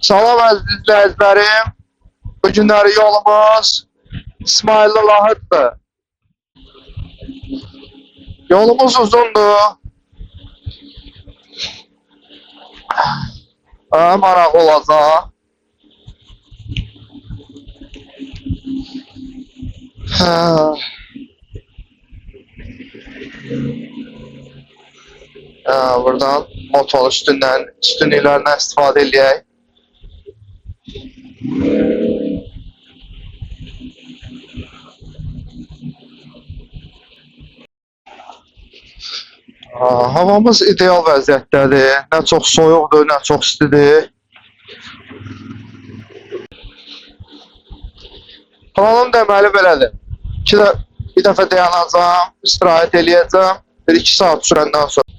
Salam əziz izləyicilərim. Bu günləri yolumuz İsmailli Lahıddır. Yolumuz uzundur. Maraqlı olacaq. Buradan motor üstünlüklərindən istifadə edək. Havamız ideal vəziyyətdədir. Nə çox soyuqdur, nə çox istidir. Planım deməli belədir. Bir dəfə dayanacağım, istirahət eləyəcəm. 1-2 saat sürəndən sonra.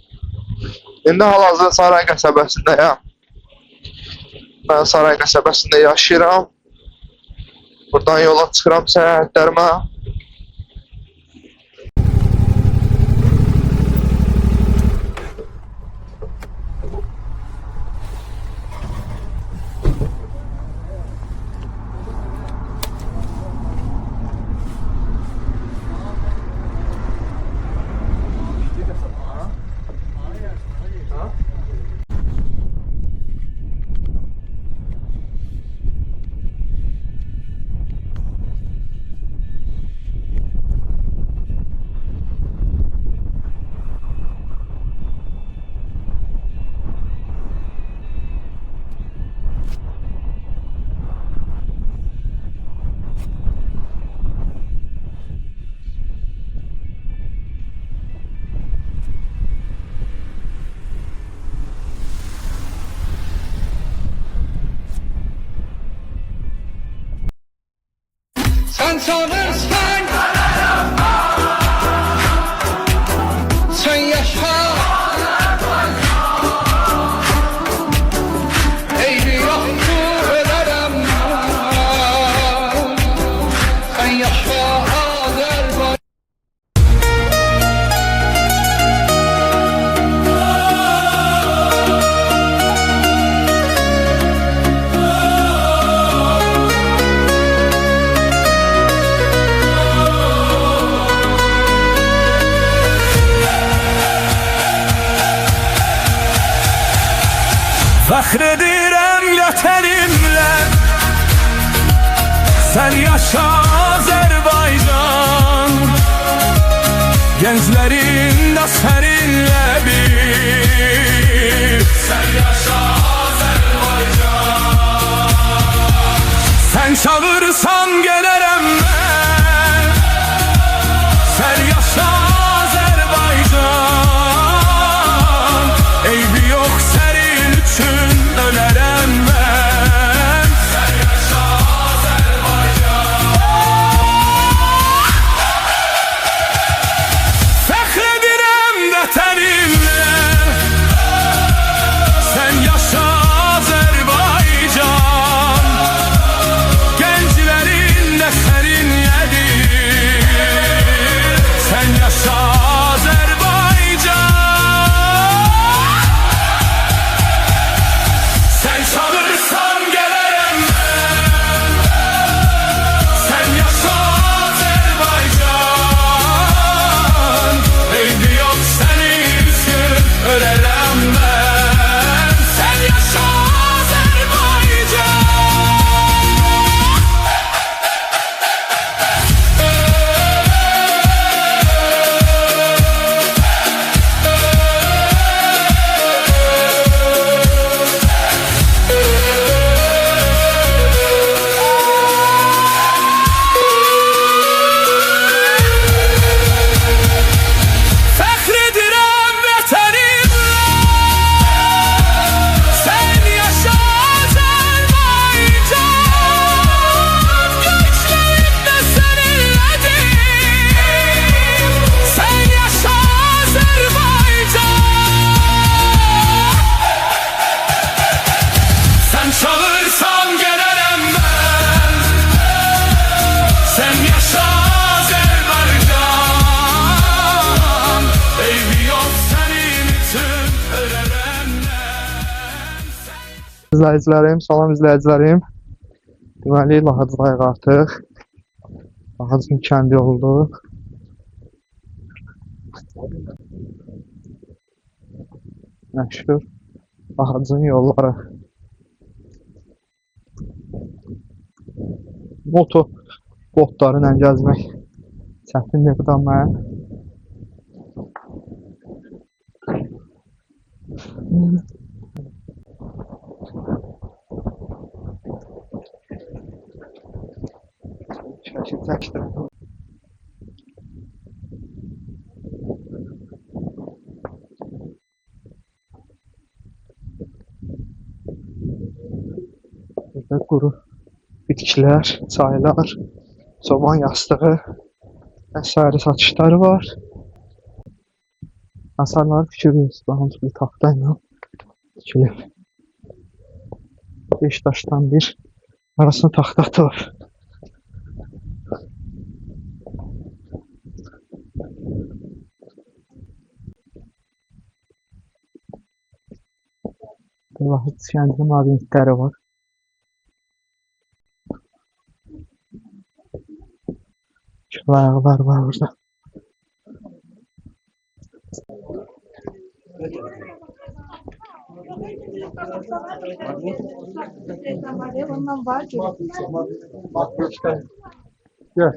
İndi hal-hazırda Saray qəsəbəsindəyəm. Mən Saray qəsəbəsində yaşayıram. Buradan yola çıxıram səyahətlərimə. Sen sanırsan sen yaşa, eybi yoktu ederim. Sen yaşa Azerbaycan. Fəxr edirəm vətənimlə, sən yaşa Azərbaycan. Gənclərin də səninlə bir, sən yaşa Azərbaycan. Sən çağırsan gələrəm mən, sən yaşa Azərbaycan. Eybi yox sənin üçün ölərəm mən, sən yaşa Azərbaycan. Fəxr edirəm vətənimlə, sən yaşa Azərbaycan. Gənclərin də İzləyicilərim, salam izləyicilərim. Deməli, Lahıcdayıq artıq. Lahıcın kəndi oldu. Məşhur Lahıcın yolları. Moto botları ilə gəzmək çətindir bu da mən. Şəkil çəkdim. Burada quru bitkilər, çaylar, çoban yastığı və sairə satışları var. Hasarları fikiriz. Baxın, bir taxta ilə tikilib. 5 daşdan bir arasına taxta atılır. Lahıc kəndinin labirintləri var. Ayaqlar var burada. Ondan var ki. Gel.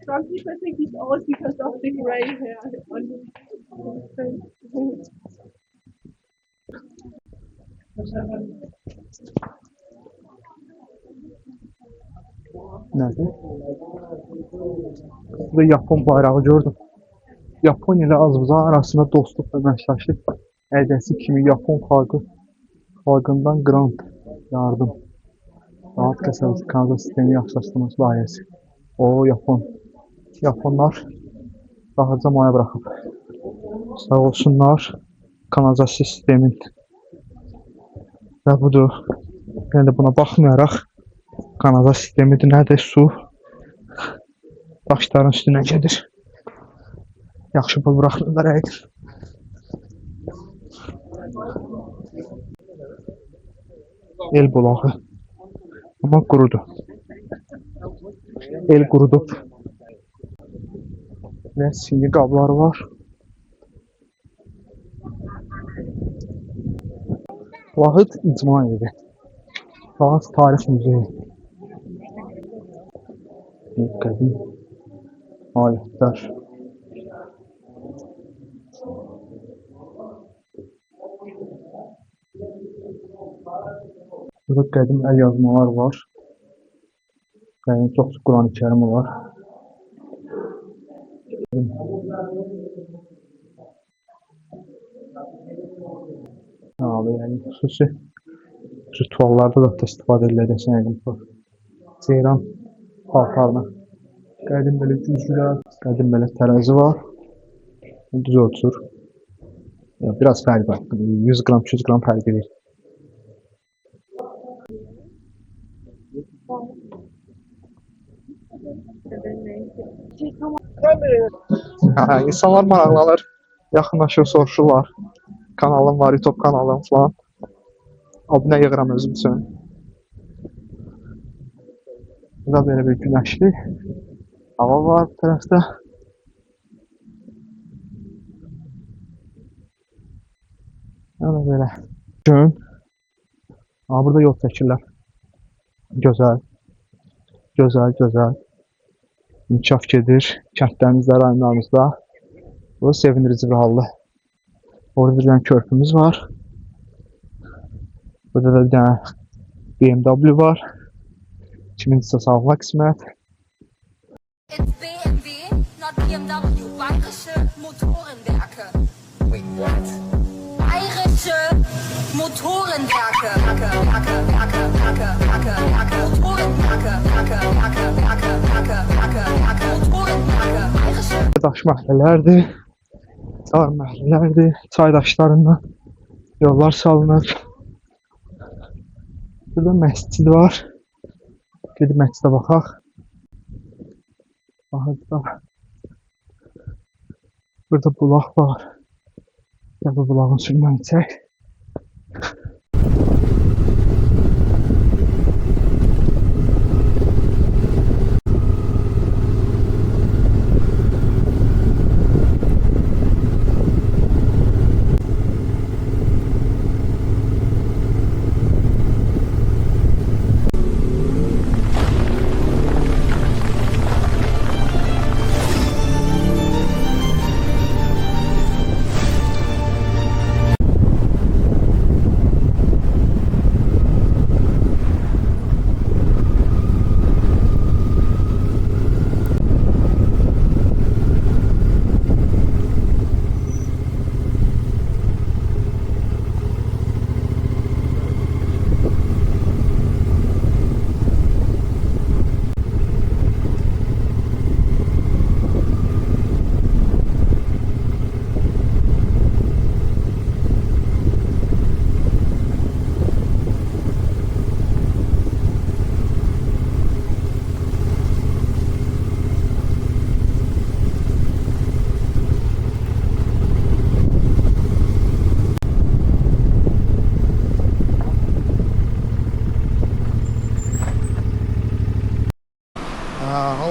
Some people think he's old because of the gray hair on his face. Nədir? Burada Yapon bayrağı gördüm. Yaponiya ilə Azərbaycan arasında dostluq və əməkdaşlıq əlaqəsi kimi Yapon xalqından qrant, yardım, rahat qəsəbəsi kanaliza sistemi yaxşılaşdırılması layihəsi. O, Yaponlar Lahıca maya buraxıb. Sağ olsunlar kanaliza sistemin. Və budur. Yəni buna baxmayaraq kanaliza sistemidir, nədir? Su daşların üstünə gedir. Yaxşı pul buraxırlar əgər. El bulağı. Amma qurudu. El qurudub. Və sini qablar var. Lahıc İcma evi. Lahıc Tarix Muzeyi. Qədim alətlər. Burada qədim əl yazmalar var. Yəni çox Quran-ı Kərim var. Yəni xüsusi rituallarda da istifadə ediləcək yəni ceyran paltarına. Qədim belə güzgülər, qədim belə tərəzi var. Düz ölçür. Biraz fərq var. 100 qram, 200 qram fərq edir. İnsanlar maraqlanır, yaxınlaşır, soruşurlar. Kanalım var, YouTube kanalım falan. Abunə yığıram özüm üçün. Burada belə bir günəşli hava var bu tərəfdə. Yəni belə gün. Burada yol çəkirlər. Gözəl. Gözəl. İnkişaf gedir. Kəndlərimizdə, rayonlarımızda. Bu sevindirici bir haldır. Orada bir dənə körpümüz var. Burada da bir dənə BMW var. Kiminsə sağlığa qismət. It's BMW, not BMW, bayerische Motorenwerke. Wait, what? Bayerische Motorenwerke. Daş məhəllələrdir. Dar məhəllələrdir. Çay daşlarından yollar salınır. Burada məscid var. Gedib məscidə baxaq. Burada bulaq var. Gel bu bulağın suyundan içək.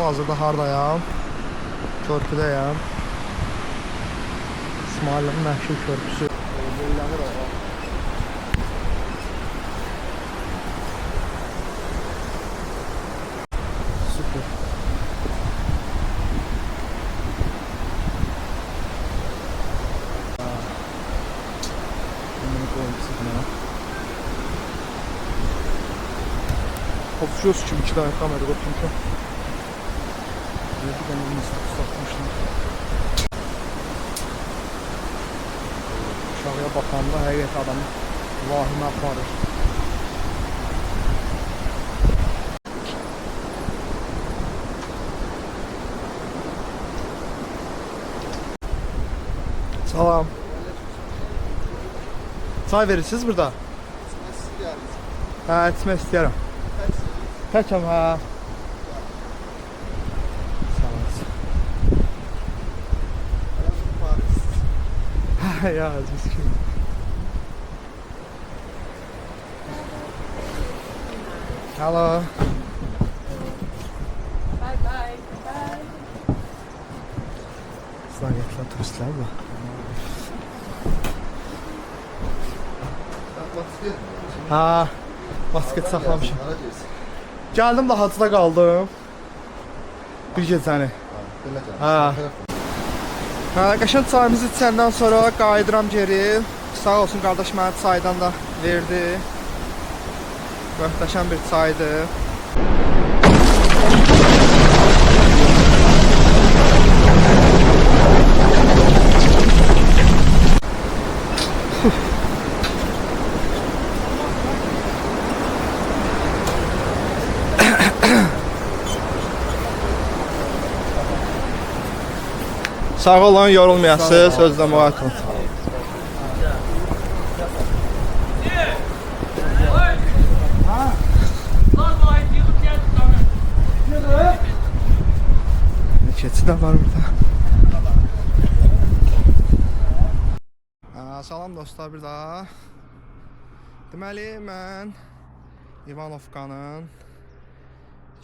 Hal-hazırda hardayam? Körpüdəyəm. İsmailin məşhur körpüsü. Süper. Oturuyoruz şimdi 2 tane kamera bakmışım. Bir tane misafir satmışlar. Aşağıya bakanda həqiqət adamı vahimə aparır. Salam. Çay verirsiniz burada? Hə, içmək istəyirəm. Təkəm, hə. Sağ olasın. Hə, ya, biz kim? Hello. Bye bye. Bye. Slovakiyalı turistlər var. Ha, basket saxlamışam. Gəldim də hacıda qaldım. Bir gecəni. Ha. Ha, qəşəng çayımızı içəndən sonra qayıdıram geri. Sağ olsun qardaş mənə çaydan da verdi. Möhtəşəm bir çaydır. Sağ olun, yorulmayasınız, sözlə müayət olun. Keçi də var burada. Salam dostlar, bir daha. Deməli, mən İvanovkanın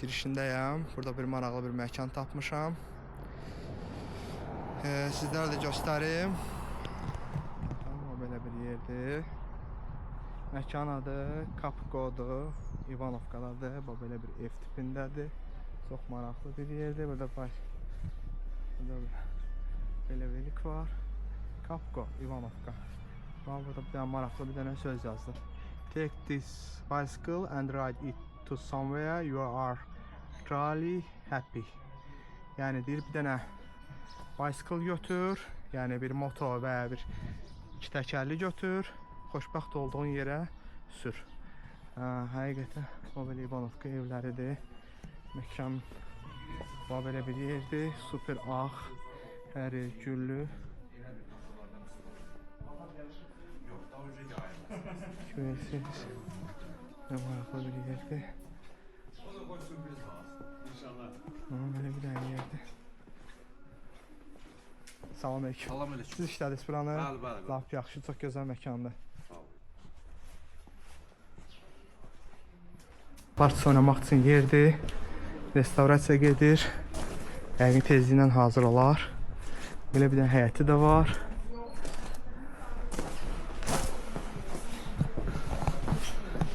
girişindəyəm. Burada bir maraqlı bir məkan tapmışam. Sizlərə də göstərim. Belə bir yerdir. Məkan adı Kapkodur. İvanovkadadır. Belə bir ev tipindədir. Çox maraqlı bir yerdir. Burada belə velik var. Kapko, İvanovka. Burada bir dənə maraqlı bir dənə söz yazdı. Take this bicycle and ride it to somewhere you are truly happy. Yəni deyir, bir dənə bicycle götür, yəni bir moto və ya bir iki təkərli götür, xoşbəxt olduğun yerə sür. Həqiqətən o belə İvanovka evləridir. Məkan belə bir yerdir, super ağ, hər yer güllü. Görürsünüz, nə maraqlı bir yerdir. Belə bir dənə yerdir. Salam aleyküm. Salam aleyküm. Siz işlədiniz buranı? Bəli. Lap yaxşı, çox gözəl məkandır. Parti oynamaq üçün yerdir. Restaurasiya gedir. Yəqin tezliklə hazır olar. Belə bir dənə həyəti də var.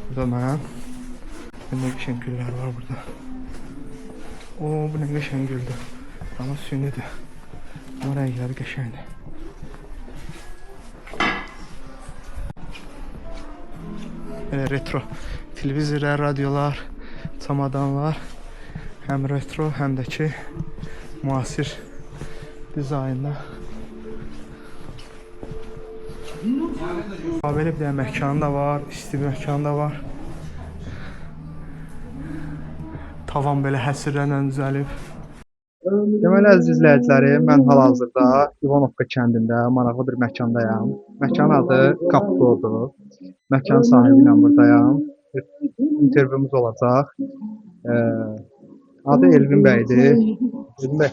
Burada mən. Nə qəşəng güllər var burada. Oo, bu nə qəşəng güldür. Amma sünidir. Amma rəngləri qəşəngdir. Belə retro televizorlar, radiolar, çamadanlar. Həm retro, həm də ki müasir dizaynda. Belə bir dənə məkan da var, isti bir məkan da var. Tavan belə həsirlərlə düzəlib. Deməli, əziz izləyicilərim, mən hal-hazırda İvanovka kəndində maraqlı bir məkandayam. Məkanın adı Kapkodur. Məkanın sahibi ilə buradayam. İntervyumuz olacaq. Adı Elvin bəydir. Elvin bəy.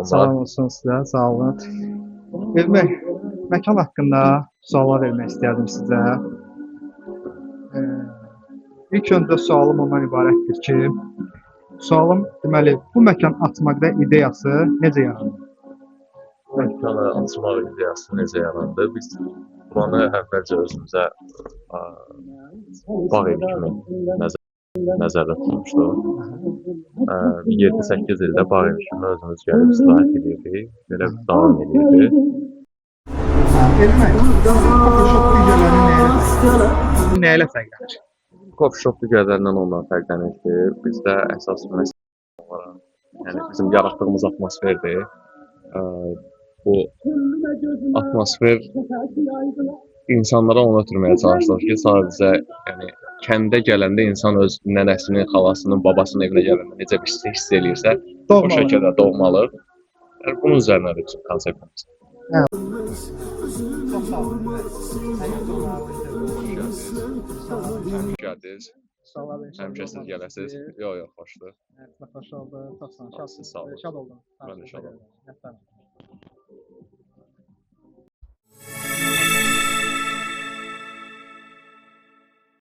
Salam olsun sizə, sağ olun. Elvin bəy, məkan haqqında suallar vermək istəyərdim sizə. İlk öncə sualım ondan ibarətdir ki, sualım deməli bu məkan açmaqda ideyası necə yarandı? Məkanı açmaq ideyası necə yarandı? Biz buranı əvvəlcə özümüzə bağ evi kimi nəzərdə tutmuşduq. 7-8 ildə bağ evi kimi özümüz gəlib istirahət edirdik. Belə davam edirdi. Elmə, Photoshop digərlərini nə ilə fərqlənir? Coffee shop digərlərindən ondan fərqlənir ki, bizdə əsas məsələ olaraq, yəni bizim yaratdığımız atmosferdir. Bu atmosfer insanlara onu ötürməyə çalışdıq ki, sadəcə yəni kəndə gələndə insan öz nənəsinin, xalasının, babasının evinə gələndə necə bir hiss eləyirsə, o şəkildə doğmalı. Yəni bunun üzərinədir bizim konseptimiz. Gəldiniz. Həmişə siz gələsiniz. Yox, xoşdur. Xoş oldu. Çox sağ olun. Sağ olun. Şad oldum. Mən də şad oldum. Hətta.